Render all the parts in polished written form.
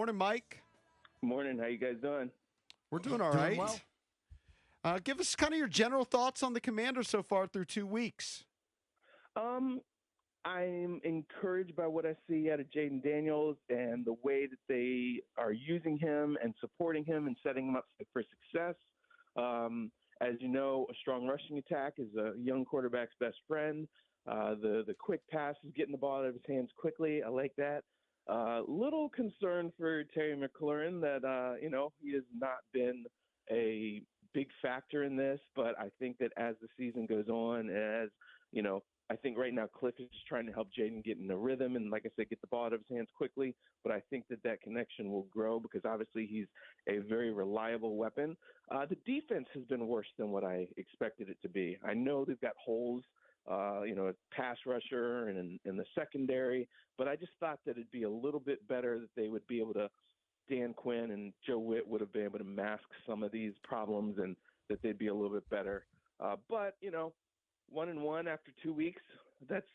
Morning, Mike. Morning. How you guys doing? We're doing all right. Well. Give us kind of your general thoughts on the Commanders so far through 2 weeks. I'm encouraged by what I see out of Jayden Daniels and the way that they are using him and supporting him and setting him up for success. As you know, a strong rushing attack is a young quarterback's best friend. The quick pass is getting the ball out of his hands quickly. I like that. Little concern for Terry McLaurin that, he has not been a big factor in this, but I think that as the season goes on, I think right now Cliff is just trying to help Jayden get in a rhythm and, like I said, get the ball out of his hands quickly. But I think that connection will grow because obviously he's a very reliable weapon. The defense has been worse than what I expected it to be. I know they've got holes, a pass rusher and in the secondary, but I just thought that it'd be a little bit better that they would be able to, Dan Quinn and Joe Witt would have been able to mask some of these problems and that they'd be a little bit better. But 1-1 after 2 weeks, that's,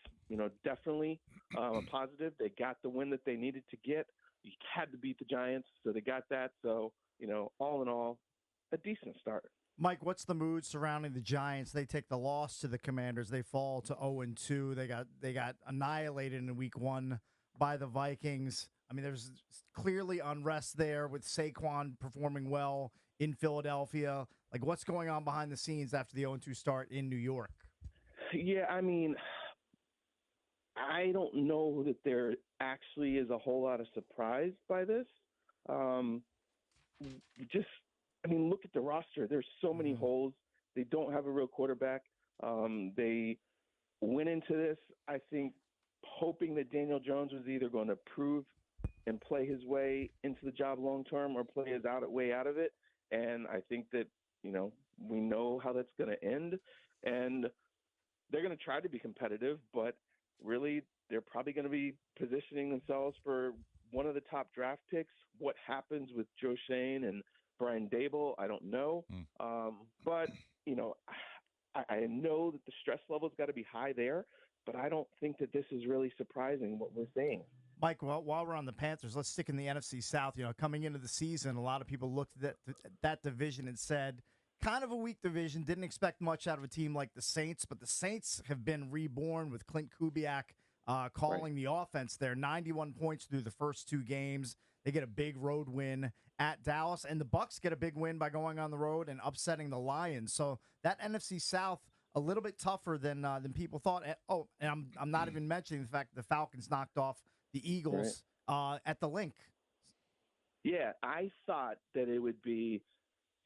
definitely a positive. They got the win that they needed to get. You had to beat the Giants, so they got that. So, all in all, a decent start. Mike, what's the mood surrounding the Giants? They take the loss to the Commanders. They fall to 0-2. They got annihilated in week 1 by the Vikings. I mean, there's clearly unrest there with Saquon performing well in Philadelphia. Like, what's going on behind the scenes after the 0-2 start in New York? Yeah, I mean, I don't know that there actually is a whole lot of surprise by this. Look at the roster. There's so many holes. They don't have a real quarterback. They went into this, I think, hoping that Daniel Jones was either going to prove and play his way into the job long term or play his way out of it. And I think that, we know how that's going to end. And they're going to try to be competitive, but really they're probably going to be positioning themselves for one of the top draft picks. What happens with Joe Shane and Brian Dable, I don't know. But, I know that the stress level's got to be high there, but I don't think that this is really surprising what we're seeing. Mike, while we're on the Panthers, let's stick in the NFC South. Coming into the season, a lot of people looked at that division and said, kind of a weak division, didn't expect much out of a team like the Saints, but the Saints have been reborn with Clint Kubiak calling the offense there. 91 points through the first 2 games. They get a big road win at Dallas, and the Bucs get a big win by going on the road and upsetting the Lions. So that NFC South, a little bit tougher than people thought. And I'm not even mentioning the fact that the Falcons knocked off the Eagles at the Link. Yeah, I thought that it would be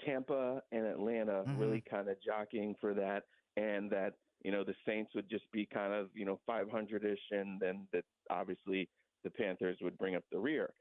Tampa and Atlanta really kind of jockeying for that, and that the Saints would just be kind of 500-ish, and then that obviously the Panthers would bring up the rear.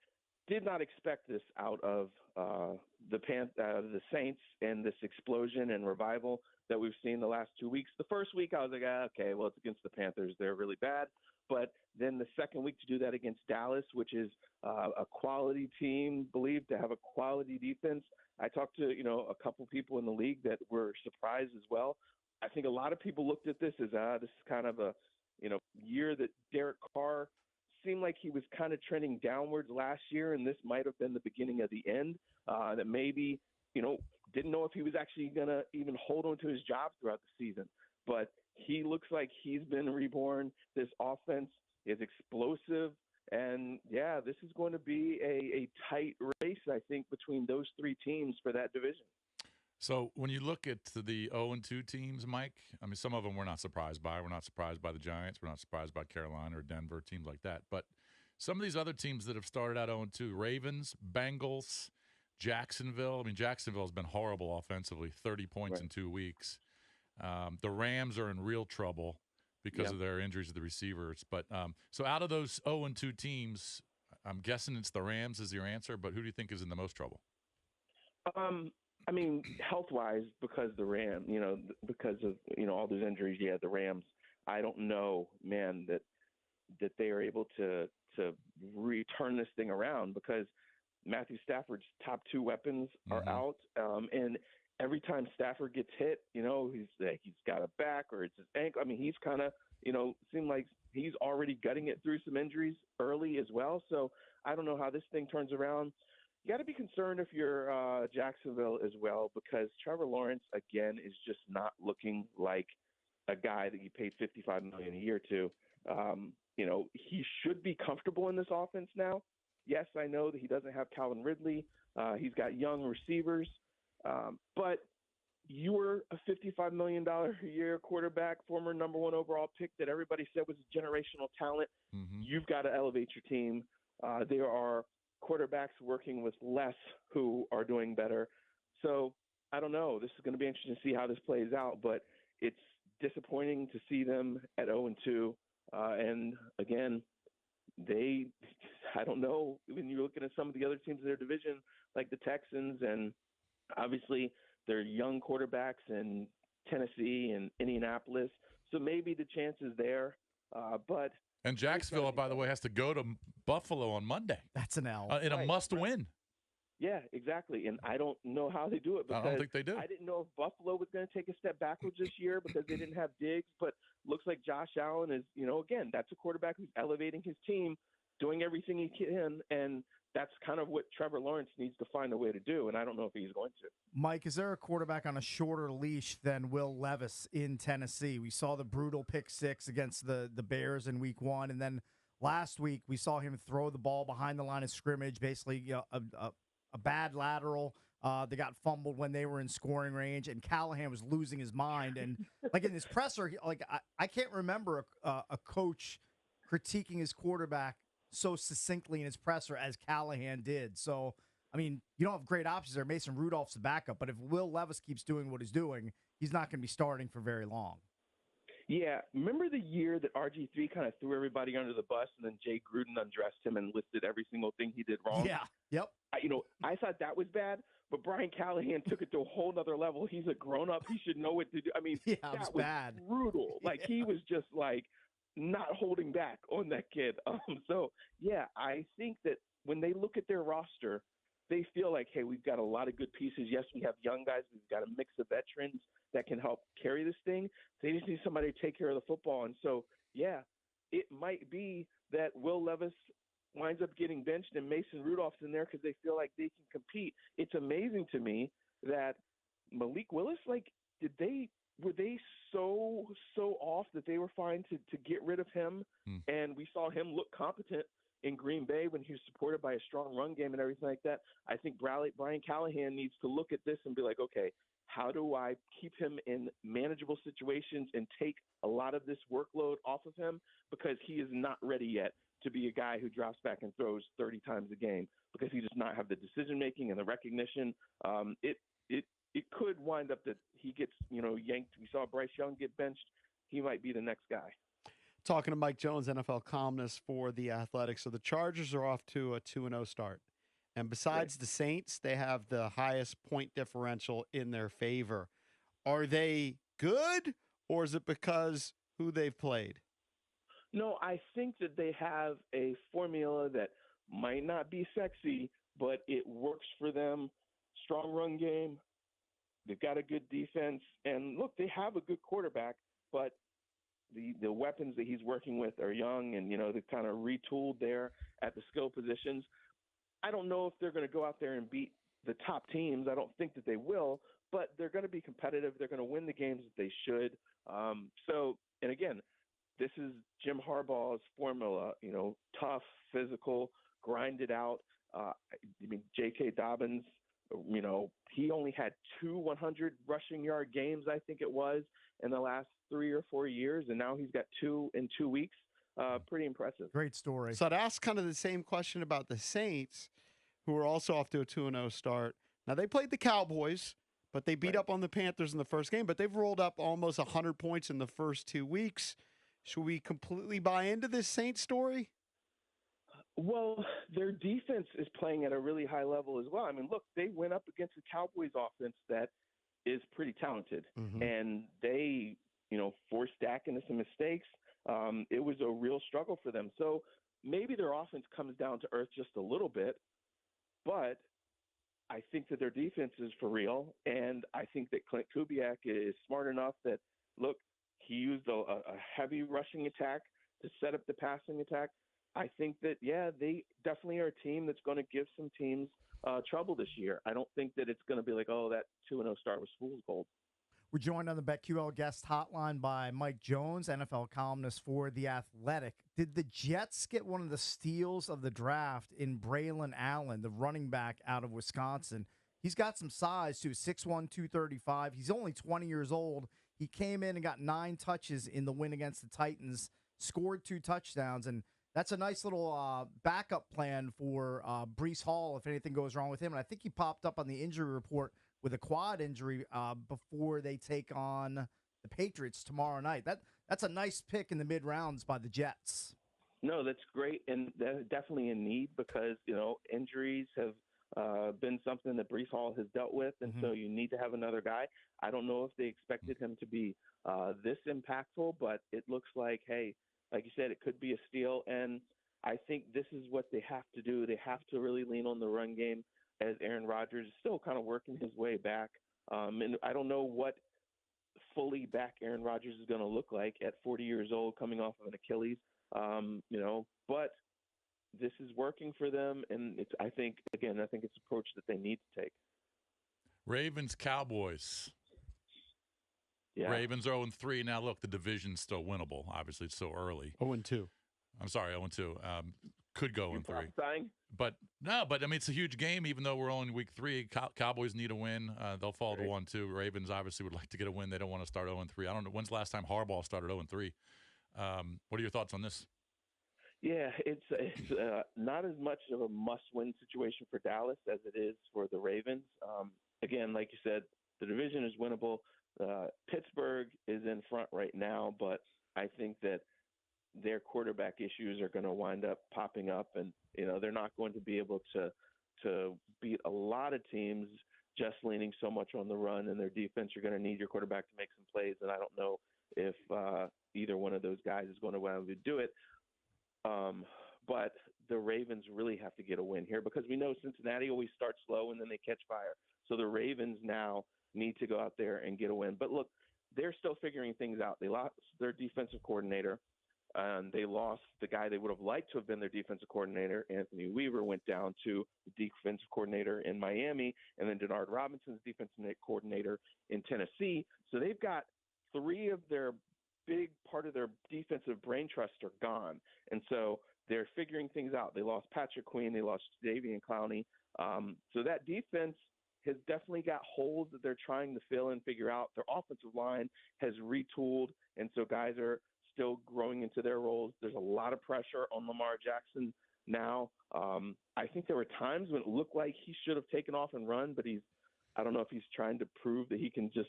Did not expect this out of the Saints and this explosion and revival that we've seen the last 2 weeks. The first week I was like, okay, well, it's against the Panthers, they're really bad. But then the second week to do that against Dallas, which is a quality team, believed to have a quality defense. I talked to, a couple people in the league that were surprised as well. I think a lot of people looked at this as this is kind of a, year that Derek Carr seemed like he was kind of trending downwards last year, and this might have been the beginning of the end, that maybe, didn't know if he was actually going to even hold on to his job throughout the season. But he looks like he's been reborn. This offense is explosive. And, yeah, this is going to be a tight race, I think, between those 3 teams for that division. So when you look at the 0-2 teams, Mike, I mean, some of them we're not surprised by. We're not surprised by the Giants. We're not surprised by Carolina or Denver, teams like that. But some of these other teams that have started out 0-2, Ravens, Bengals, Jacksonville. I mean, Jacksonville has been horrible offensively, 30 points in 2 weeks. The Rams are in real trouble because of their injuries to the receivers. But so out of those 0-2 teams, I'm guessing it's the Rams is your answer, but who do you think is in the most trouble? I mean, health-wise, because the Rams, because of, all those injuries, the Rams, I don't know, man, that they are able to return this thing around, because Matthew Stafford's top 2 weapons are out. And every time Stafford gets hit, he's got a back or it's his ankle. I mean, he's kind of, seemed like he's already gutting it through some injuries early as well. So I don't know how this thing turns around. You got to be concerned if you're Jacksonville as well, because Trevor Lawrence again is just not looking like a guy that you paid $55 million a year to. He should be comfortable in this offense now. Yes, I know that he doesn't have Calvin Ridley. He's got young receivers, but you were a $55 million a year quarterback, former number 1 overall pick that everybody said was a generational talent. Mm-hmm. You've got to elevate your team. There are quarterbacks working with less who are doing better. So I don't know. This is going to be interesting to see how this plays out, but it's disappointing to see them at 0-2. And again, I don't know, when you're looking at some of the other teams in their division, like the Texans, and obviously they're young quarterbacks in Tennessee and Indianapolis. So maybe the chance is there. And Jacksonville, by the way, has to go to Buffalo on Monday. That's an L. In a must-win. Yeah, exactly. And I don't know how they do it, because I don't think they do. I didn't know if Buffalo was going to take a step backwards this year because they didn't have Diggs, but looks like Josh Allen is, again, that's a quarterback who's elevating his team, doing everything he can, and that's kind of what Trevor Lawrence needs to find a way to do, and I don't know if he's going to. Mike, is there a quarterback on a shorter leash than Will Levis in Tennessee? We saw the brutal pick 6 against the Bears in week 1, and then last week we saw him throw the ball behind the line of scrimmage, basically a bad lateral. They got fumbled when they were in scoring range, and Callahan was losing his mind. And like in his presser, I can't remember a coach critiquing his quarterback so succinctly in his presser as Callahan did. So, I mean, you don't have great options there. Mason Rudolph's the backup, but if Will Levis keeps doing what he's doing, he's not going to be starting for very long. Yeah, remember the year that RG3 kind of threw everybody under the bus, and then Jay Gruden undressed him and listed every single thing he did wrong? Yeah, yep. I thought that was bad, but Brian Callahan took it to a whole nother level. He's a grown-up. He should know what to do. I mean, yeah, that was bad. Brutal. He was just not holding back on that kid. So, yeah, I think that when they look at their roster, they feel like, hey, we've got a lot of good pieces. Yes, we have young guys. We've got a mix of veterans that can help carry this thing. They just need somebody to take care of the football. And so, yeah, it might be that Will Levis winds up getting benched and Mason Rudolph's in there because they feel like they can compete. It's amazing to me that Malik Willis, were they so off that they were fine to get rid of him? And we saw him look competent in Green Bay when he was supported by a strong run game and everything like that. I think Brian Callahan needs to look at this and be like, okay, how do I keep him in manageable situations and take a lot of this workload off of him, because he is not ready yet to be a guy who drops back and throws 30 times a game, because he does not have the decision-making and the recognition. It could wind up that he gets, yanked. We saw Bryce Young get benched. He might be the next guy. Talking to Mike Jones, NFL columnist for The Athletic. So the Chargers are off to a 2-0 start. And besides the Saints, they have the highest point differential in their favor. Are they good, or is it because who they've played? No, I think that they have a formula that might not be sexy, but it works for them. Strong run game. They've got a good defense. And, look, they have a good quarterback, but the weapons that he's working with are young, and, they've kind of retooled there at the skill positions. I don't know if they're going to go out there and beat the top teams. I don't think that they will, but they're going to be competitive. They're going to win the games that they should. And again, this is Jim Harbaugh's formula, tough, physical, grind it out. J.K. Dobbins, he only had 2 100 rushing yard games, I think it was, in the last 3 or 4 years, and now he's got 2 in 2 weeks. Pretty impressive. Great story. So I'd ask kind of the same question about the Saints, who are also off to a 2-0 start. Now, they played the Cowboys, but they beat up on the Panthers in the first game, but they've rolled up almost 100 points in the first 2 weeks. Should we completely buy into this Saints story? Well, their defense is playing at a really high level as well. I mean, look, they went up against the Cowboys offense that is pretty talented, and they, forced Dak into some mistakes. It was a real struggle for them. So maybe their offense comes down to earth just a little bit, but I think that their defense is for real, and I think that Clint Kubiak is smart enough that, look, he used a heavy rushing attack to set up the passing attack. I think that, yeah, they definitely are a team that's going to give some teams trouble this year. I don't think that it's going to be like, oh, that 2-0 start was fool's gold. We're joined on the BetQL guest hotline by Mike Jones, NFL columnist for The Athletic. Did the Jets get one of the steals of the draft in Braylon Allen, the running back out of Wisconsin? He's got some size, too, 6'1", 235. He's only 20 years old. He came in and got 9 touches in the win against the Titans, scored 2 touchdowns, and that's a nice little backup plan for Breece Hall if anything goes wrong with him. And I think he popped up on the injury report with a quad injury before they take on the Patriots tomorrow night. That's a nice pick in the mid rounds by the Jets. No, that's great, and that's definitely in need because injuries have been something that Breece Hall has dealt with, and so you need to have another guy. I don't know if they expected him to be this impactful, but it looks like, hey, like you said, it could be a steal, and I think this is what they have to do. They have to really lean on the run game as Aaron Rodgers is still kind of working his way back. And I don't know what fully back Aaron Rodgers is going to look like at 40 years old coming off of an Achilles, but this is working for them, and I think it's an approach that they need to take. Ravens, Cowboys. Yeah. Ravens are 0-3. Now, look, the division's still winnable. Obviously, it's so early. 0-2. I'm sorry, 0-2. Could go 0-3. But I mean, it's a huge game, even though we're only in week 3. Cowboys need a win. They'll fall to 1-2. Ravens obviously would like to get a win. They don't want to start 0-3. I don't know. When's the last time Harbaugh started 0-3? What are your thoughts on this? Yeah, it's not as much of a must-win situation for Dallas as it is for the Ravens. Again, like you said, the division is winnable. Pittsburgh is in front right now, but I think that their quarterback issues are going to wind up popping up, and they're not going to be able to beat a lot of teams just leaning so much on the run, and their defense. You're going to need your quarterback to make some plays, and I don't know if either one of those guys is going to be able to do it. But the Ravens really have to get a win here because we know Cincinnati always starts slow and then they catch fire. So the Ravens now need to go out there and get a win. But look, they're still figuring things out. They lost their defensive coordinator, and they lost the guy they would have liked to have been their defensive coordinator. Anthony Weaver went down to the defensive coordinator in Miami, and then Denard Robinson's defensive coordinator in Tennessee. So they've got 3 of their big part of their defensive brain trust are gone. And so they're figuring things out. They lost Patrick Queen. They lost Davian Clowney. So that defense has definitely got holes that they're trying to fill and figure out. Their offensive line has retooled, and so guys are still growing into their roles. There's a lot of pressure on Lamar Jackson now. I think there were times when it looked like he should have taken off and run, but I don't know if he's trying to prove that he can just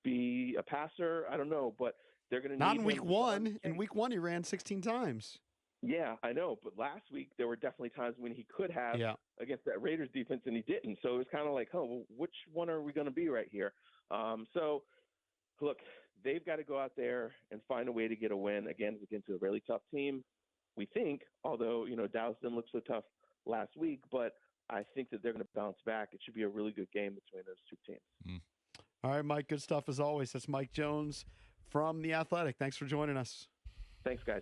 be a passer. I don't know, but they're going to need not in him week to 1. In week 1, he ran 16 times. Yeah, I know. But last week, there were definitely times when he could have against that Raiders defense, and he didn't. So it was kind of like, oh, well, which one are we going to be right here? So, look, they've got to go out there and find a way to get a win against a really tough team, we think, although, Dallas didn't look so tough last week. But I think that they're going to bounce back. It should be a really good game between those two teams. All right, Mike, good stuff as always. That's Mike Jones from The Athletic. Thanks for joining us. Thanks, guys.